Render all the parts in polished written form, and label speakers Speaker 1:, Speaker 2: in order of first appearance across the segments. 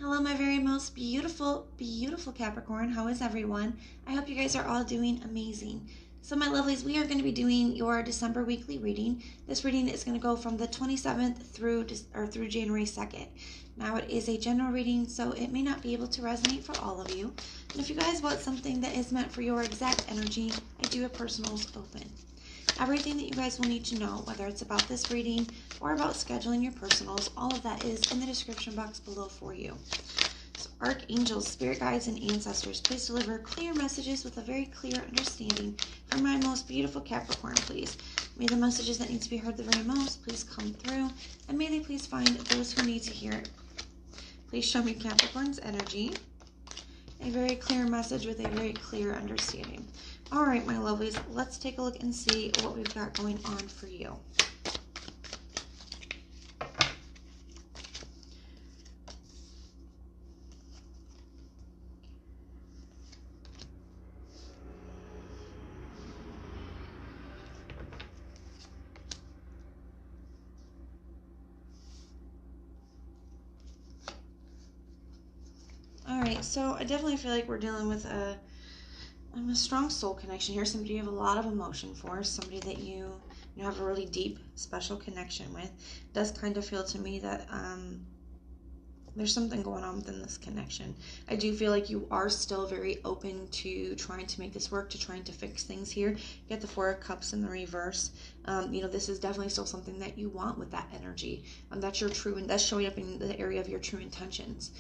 Speaker 1: Hello, my very most beautiful, beautiful Capricorn. How is everyone? I hope you guys are all doing amazing. So my lovelies, we are going to be doing your December weekly reading. This reading is going to go from the 27th through January 2nd. Now it is a general reading, so it may not be able to resonate for all of you. And if you guys want something that is meant for your exact energy, I do have personals open. Everything that you guys will need to know, whether it's about this reading or about scheduling your personals, all of that is in the description box below for you. So archangels, spirit guides, and ancestors, please deliver clear messages with a very clear understanding for my most beautiful Capricorn, please. May the messages that need to be heard the very most please come through, and may they please find those who need to hear it. Please show me Capricorn's energy. A very clear message with a very clear understanding. All right, my lovelies, let's take a look and see what we've got going on for you. All right, so I definitely feel like we're dealing with a strong soul connection here. Somebody you have a lot of emotion for, somebody that you have a really deep, special connection with. It does kind of feel to me that there's something going on within this connection. I do feel like you are still very open to trying to make this work, to trying to fix things here. You get the Four of Cups in the reverse. This is definitely still something that you want with that energy. That's your true, and that's showing up in the area of your true intentions.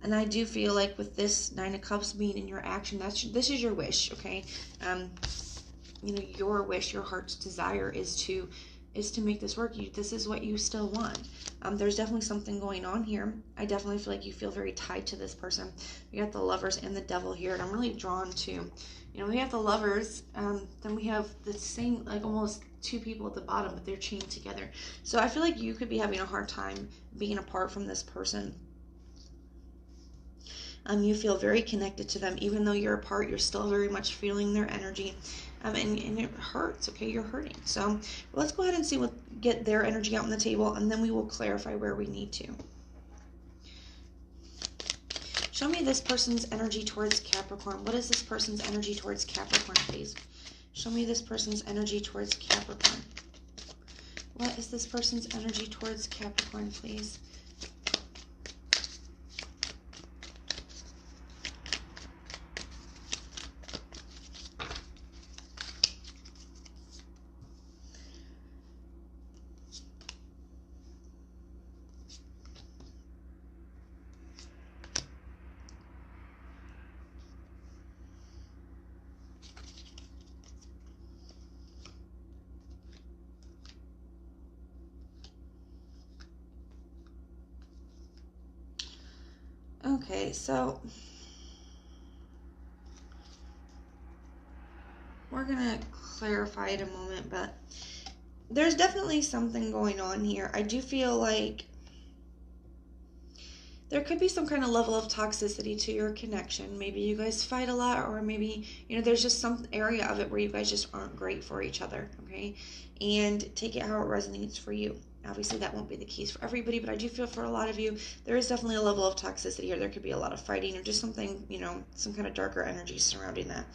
Speaker 1: And I do feel like with this Nine of Cups being in your action, this is your wish, okay? Your wish, your heart's desire is to make this work. This is what you still want. There's definitely something going on here. I definitely feel like you feel very tied to this person. We got the Lovers and the Devil here, and I'm really drawn to, we have the Lovers, then we have the same, like almost two people at the bottom, but they're chained together. So I feel like you could be having a hard time being apart from this person. You feel very connected to them. Even though you're apart, you're still very much feeling their energy. And it hurts, okay? You're hurting. So let's go ahead and get their energy out on the table, and then we will clarify where we need to. Show me this person's energy towards Capricorn. What is this person's energy towards Capricorn, please? Show me this person's energy towards Capricorn. What is this person's energy towards Capricorn, please? Okay, so we're going to clarify in a moment, but there's definitely something going on here. I do feel like there could be some kind of level of toxicity to your connection. Maybe you guys fight a lot, or maybe, there's just some area of it where you guys just aren't great for each other, okay? And take it how it resonates for you. Obviously, that won't be the case for everybody, but I do feel for a lot of you, there is definitely a level of toxicity here. There could be a lot of fighting or just something, some kind of darker energy surrounding that.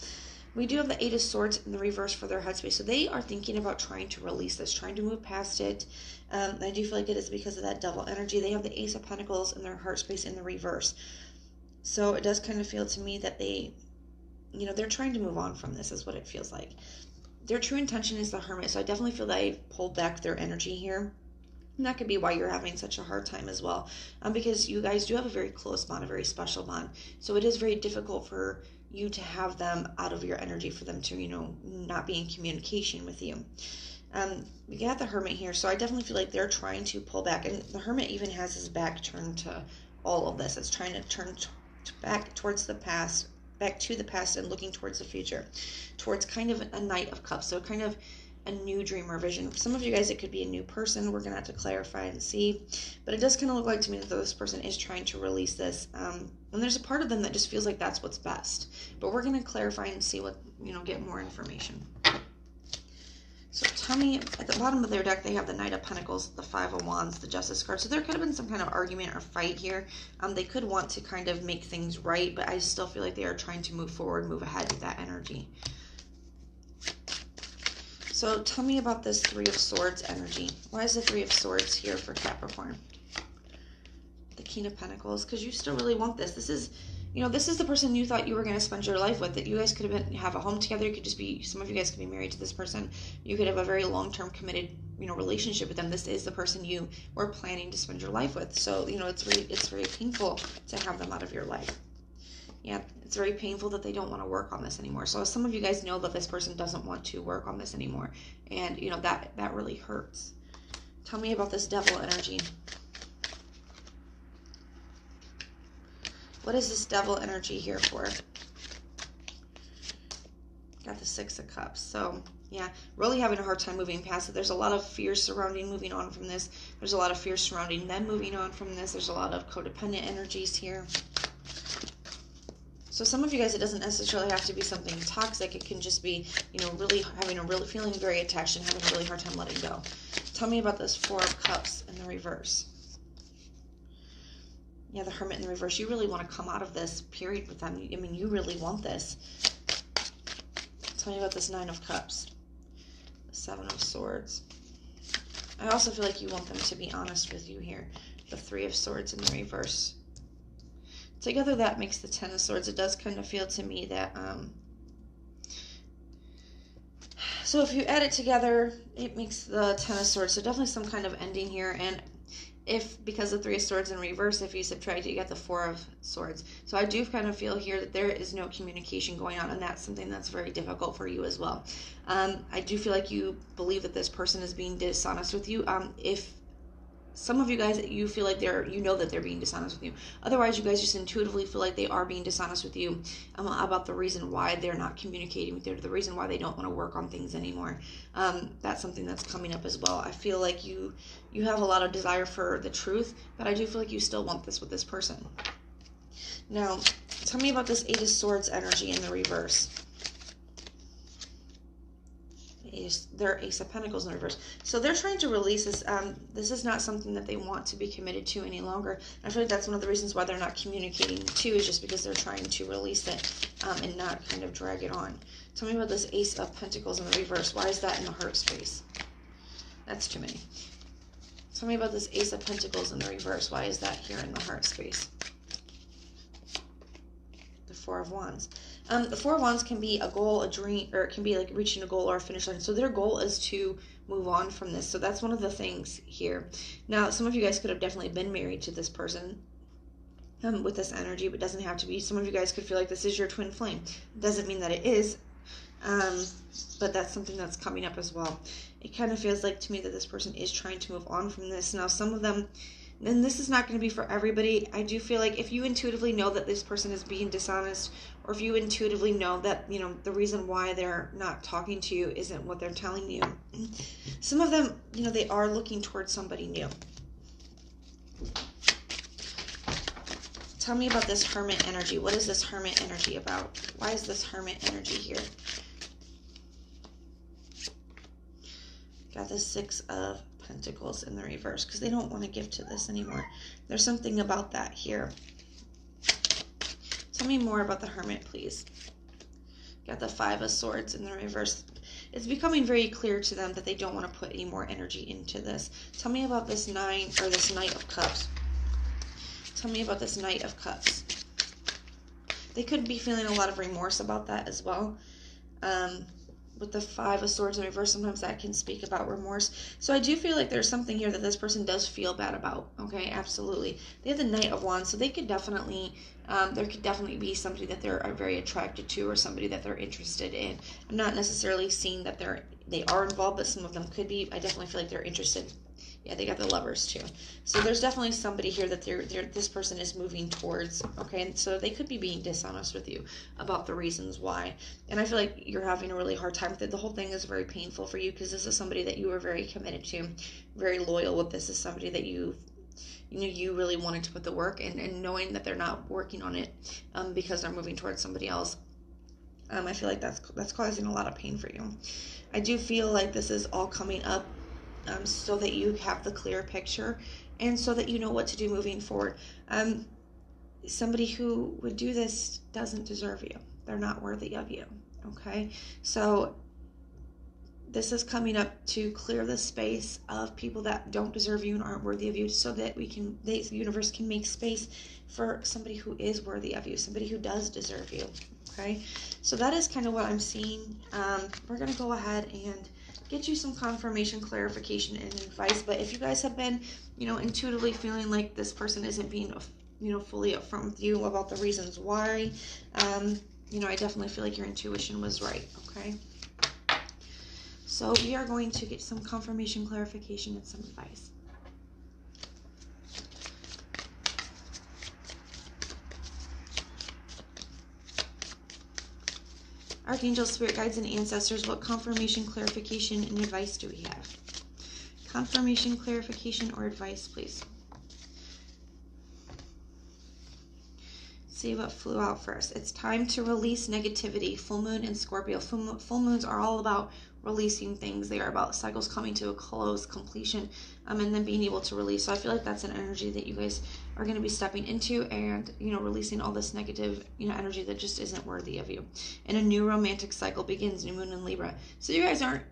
Speaker 1: We do have the Eight of Swords in the reverse for their headspace. So they are thinking about trying to release this, trying to move past it. I do feel like it is because of that Devil energy. They have the Ace of Pentacles in their heart space in the reverse. So it does kind of feel to me that they, they're trying to move on from this, is what it feels like. Their true intention is the Hermit. So I definitely feel that I pulled back their energy here. And that could be why you're having such a hard time as well. Because you guys do have a very close bond, a very special bond. So it is very difficult for you to have them out of your energy, for them to, not be in communication with you. We got the Hermit here, so I definitely feel like they're trying to pull back. And the Hermit even has his back turned to all of this. It's trying to turn back towards the past, back to the past, and looking towards the future, towards kind of a Knight of Cups. So kind of a new dream or vision. For some of you guys, it could be a new person. We're going to have to clarify and see. But it does kind of look like to me that this person is trying to release this. And there's a part of them that just feels like that's what's best. But we're going to clarify and see what, get more information. So tell me, at the bottom of their deck, they have the Knight of Pentacles, the Five of Wands, the Justice card. So there could have been some kind of argument or fight here. They could want to kind of make things right, but I still feel like they are trying to move forward, move ahead with that energy. So tell me about this Three of Swords energy. Why is the Three of Swords here for Capricorn? The King of Pentacles, because you still really want this. This is, you know, this is the person you thought you were going to spend your life with, that you guys could have a home together. You could just be, some of you guys could be married to this person. You could have a very long-term committed, you know, relationship with them. This is the person you were planning to spend your life with. So, you know, it's very painful to have them out of your life. Yeah, it's very painful that they don't want to work on this anymore. So some of you guys know that this person doesn't want to work on this anymore. And, you know, that really hurts. Tell me about this Devil energy. What is this Devil energy here for? Got the Six of Cups. So, yeah, really having a hard time moving past it. There's a lot of fear surrounding moving on from this. There's a lot of fear surrounding them moving on from this. There's a lot of codependent energies here. So some of you guys, it doesn't necessarily have to be something toxic. It can just be, you know, really feeling very attached and having a really hard time letting go. Tell me about this Four of Cups in the reverse. Yeah, the Hermit in the reverse. You really want to come out of this period with them. I mean, you really want this. Tell me about this Nine of Cups. The Seven of Swords. I also feel like you want them to be honest with you here. The Three of Swords in the reverse. Together that makes the Ten of Swords. It does kind of feel to me that, so if you add it together, it makes the Ten of Swords. So definitely some kind of ending here. And if, because the Three of Swords in reverse, if you subtract it, you get the Four of Swords. So I do kind of feel here that there is no communication going on, and that's something that's very difficult for you as well. I do feel like you believe that this person is being dishonest with you. If some of you guys, you feel like you know that they're being dishonest with you. Otherwise, you guys just intuitively feel like they are being dishonest with you about the reason why they're not communicating with you, the reason why they don't want to work on things anymore. That's something that's coming up as well. I feel like you have a lot of desire for the truth, but I do feel like you still want this with this person. Now, tell me about this Eight of Swords energy in the reverse. Their Ace of Pentacles in reverse. So they're trying to release this. This is not something that they want to be committed to any longer. I feel like that's one of the reasons why they're not communicating too, is just because they're trying to release it and not kind of drag it on. Tell me about this Ace of Pentacles in the reverse. Why is that in the heart space? That's too many. Tell me about this Ace of Pentacles in the reverse. Why is that here in the heart space? The Four of Wands. The Four of Wands can be a goal, a dream, or it can be like reaching a goal or a finish line. So their goal is to move on from this. So that's one of the things here. Now, some of you guys could have definitely been married to this person with this energy, but it doesn't have to be. Some of you guys could feel like this is your twin flame. It doesn't mean that it is, but that's something that's coming up as well. It kind of feels like to me that this person is trying to move on from this. Now, some of them, and this is not going to be for everybody. I do feel like if you intuitively know that this person is being dishonest, or if you intuitively know that, you know, the reason why they're not talking to you isn't what they're telling you, some of them, you know, they are looking towards somebody new. Tell me about this Hermit energy. What is this Hermit energy about? Why is this Hermit energy here? Got the Six of Pentacles in the reverse, because they don't want to give to this anymore. There's something about that here. Tell me more about the Hermit, please. Got the Five of Swords in the reverse. It's becoming very clear to them that they don't want to put any more energy into this. Tell me about this Knight of Cups. Tell me about this Knight of Cups. They could be feeling a lot of remorse about that as well. With the Five of Swords in reverse, sometimes that can speak about remorse. So I do feel like there's something here that this person does feel bad about. Okay, absolutely. They have the Knight of Wands, so they could definitely, there could definitely be somebody that they're very attracted to, or somebody that they're interested in. I'm not necessarily seeing that they are involved, but some of them could be. I definitely feel like they're interested. Yeah, they got the Lovers too. So there's definitely somebody here that this person is moving towards, okay? And so they could be being dishonest with you about the reasons why. And I feel like you're having a really hard time with it. The whole thing is very painful for you, because this is somebody that you were very committed to, very loyal with. This is somebody that you really wanted to put the work in, and knowing that they're not working on it because they're moving towards somebody else. I feel like that's causing a lot of pain for you. I do feel like this is all coming up so that you have the clear picture and so that you know what to do moving forward. Somebody who would do this doesn't deserve you. They're not worthy of you. Okay? So this is coming up to clear the space of people that don't deserve you and aren't worthy of you, so that the universe can make space for somebody who is worthy of you, somebody who does deserve you. Okay, so that is kind of what I'm seeing. We're going to go ahead and get you some confirmation, clarification, and advice. But if you guys have been, intuitively feeling like this person isn't being, fully upfront with you about the reasons why, I definitely feel like your intuition was right. Okay. So we are going to get some confirmation, clarification, and some advice. Archangels, spirit guides, and ancestors, what confirmation, clarification, and advice do we have? Confirmation, clarification, or advice, please. See what flew out first. It's time to release negativity. Full moon and Scorpio. Full moons are all about releasing things. They are about cycles coming to a close, completion, and then being able to release. So I feel like that's an energy that you guys are going to be stepping into, and releasing all this negative energy that just isn't worthy of you. And a new romantic cycle begins. New moon in Libra. So you guys aren't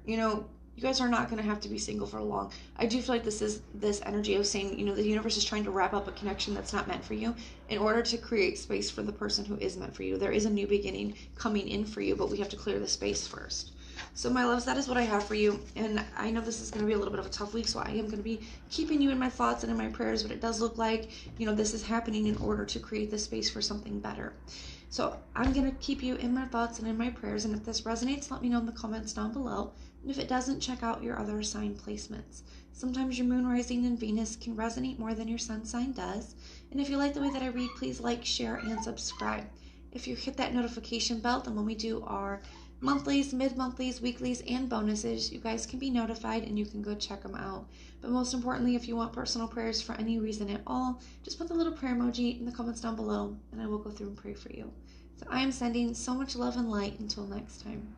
Speaker 1: you guys are not going to have to be single for long. I do feel like this is this energy of saying, the universe is trying to wrap up a connection that's not meant for you in order to create space for the person who is meant for you. There is a new beginning coming in for you, but we have to clear the space first. So my loves, that is what I have for you. And I know this is going to be a little bit of a tough week, so I am going to be keeping you in my thoughts and in my prayers, but it does look like, this is happening in order to create the space for something better. So I'm going to keep you in my thoughts and in my prayers. And if this resonates, let me know in the comments down below. And if it doesn't, check out your other sign placements. Sometimes your moon, rising, and Venus can resonate more than your sun sign does. And if you like the way that I read, please like, share, and subscribe. If you hit that notification bell, then when we do our monthlies, mid-monthlies, weeklies, and bonuses, you guys can be notified and you can go check them out. But most importantly, if you want personal prayers for any reason at all, just put the little prayer emoji in the comments down below and I will go through and pray for you. So I am sending so much love and light until next time.